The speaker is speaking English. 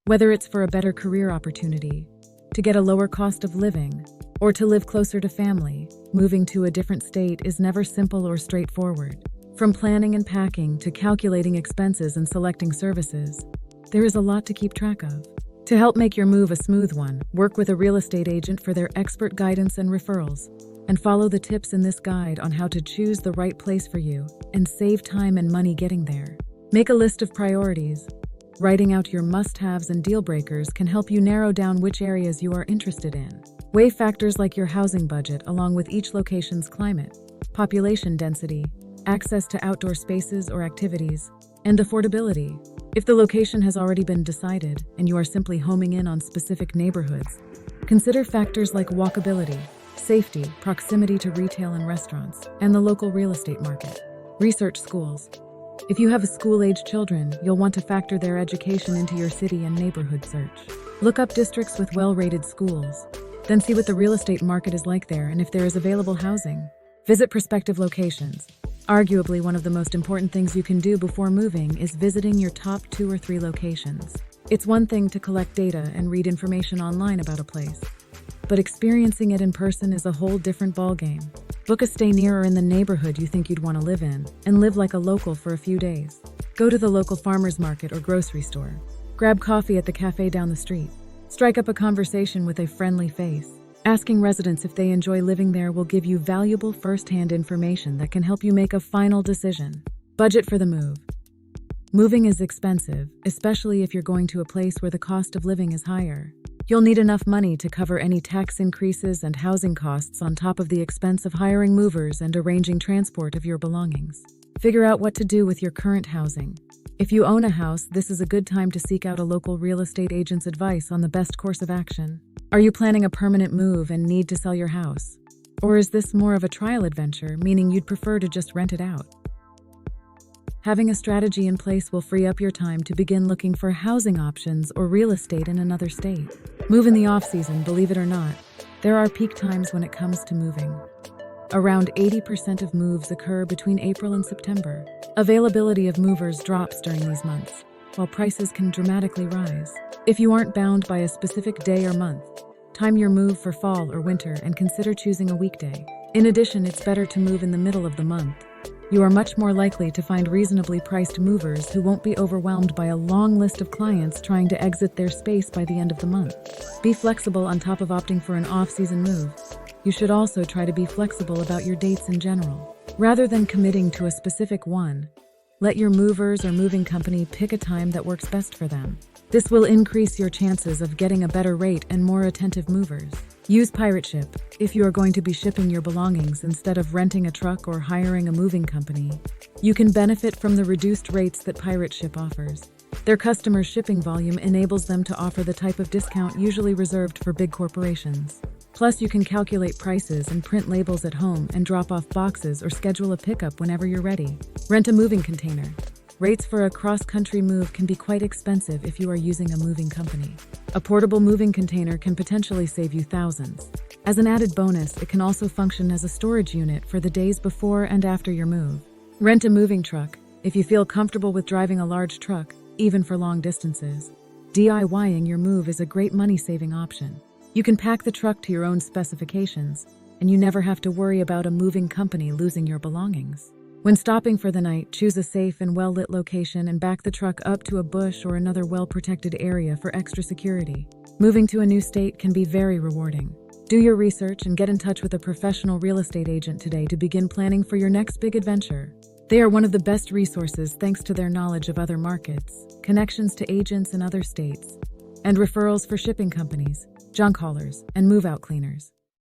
Whether it's for a better career opportunity, to get a lower cost of living, or to live closer to family, moving to a different state is never simple or straightforward. From planning and packing to calculating expenses and selecting services, there is a lot to keep track of. To help make your move a smooth one, work with a real estate agent for their expert guidance and referrals, and follow the tips in this guide on how to choose the right place for you and save time and money getting there. Make a list of priorities. Writing out your must-haves and deal breakers can help you narrow down which areas you are interested in. Weigh factors like your housing budget along with each location's climate, population density, access to outdoor spaces or activities, and affordability. If the location has already been decided and you are simply homing in on specific neighborhoods, consider factors like walkability, safety, proximity to retail and restaurants, and the local real estate market. Research schools. If you have school-age children, you'll want to factor their education into your city and neighborhood search. Look up districts with well-rated schools, then see what the real estate market is like there and if there is available housing. Visit prospective locations. Arguably, one of the most important things you can do before moving is visiting your top 2 or 3 locations. It's one thing to collect data and read information online about a place, but experiencing it in person is a whole different ballgame. Book a stay near or in the neighborhood you think you'd want to live in, and live like a local for a few days. Go to the local farmer's market or grocery store. Grab coffee at the cafe down the street. Strike up a conversation with a friendly face. Asking residents if they enjoy living there will give you valuable first-hand information that can help you make a final decision. Budget for the move. Moving is expensive, especially if you're going to a place where the cost of living is higher. You'll need enough money to cover any tax increases and housing costs on top of the expense of hiring movers and arranging transport of your belongings. Figure out what to do with your current housing. If you own a house, this is a good time to seek out a local real estate agent's advice on the best course of action. Are you planning a permanent move and need to sell your house? Or is this more of a trial adventure, meaning you'd prefer to just rent it out? Having a strategy in place will free up your time to begin looking for housing options or real estate in another state. Move in the off-season, believe it or not. There are peak times when it comes to moving. Around 80% of moves occur between April and September. Availability of movers drops during these months, while prices can dramatically rise. If you aren't bound by a specific day or month, time your move for fall or winter and consider choosing a weekday. In addition, it's better to move in the middle of the month. You are much more likely to find reasonably priced movers who won't be overwhelmed by a long list of clients trying to exit their space by the end of the month. Be flexible on top of opting for an off-season move. You should also try to be flexible about your dates in general. Rather than committing to a specific one, let your movers or moving company pick a time that works best for them. This will increase your chances of getting a better rate and more attentive movers. Use Pirate Ship if you are going to be shipping your belongings instead of renting a truck or hiring a moving company. You can benefit from the reduced rates that Pirate Ship offers. Their customer shipping volume enables them to offer the type of discount usually reserved for big corporations. Plus, you can calculate prices and print labels at home and drop off boxes or schedule a pickup whenever you're ready. Rent a moving container. Rates for a cross-country move can be quite expensive if you are using a moving company. A portable moving container can potentially save you thousands. As an added bonus, it can also function as a storage unit for the days before and after your move. Rent a moving truck if you feel comfortable with driving a large truck, even for long distances. DIYing your move is a great money-saving option. You can pack the truck to your own specifications, and you never have to worry about a moving company losing your belongings. When stopping for the night, choose a safe and well-lit location and back the truck up to a bush or another well-protected area for extra security. Moving to a new state can be very rewarding. Do your research and get in touch with a professional real estate agent today to begin planning for your next big adventure. They are one of the best resources thanks to their knowledge of other markets, connections to agents in other states, and referrals for shipping companies, junk haulers, and move-out cleaners.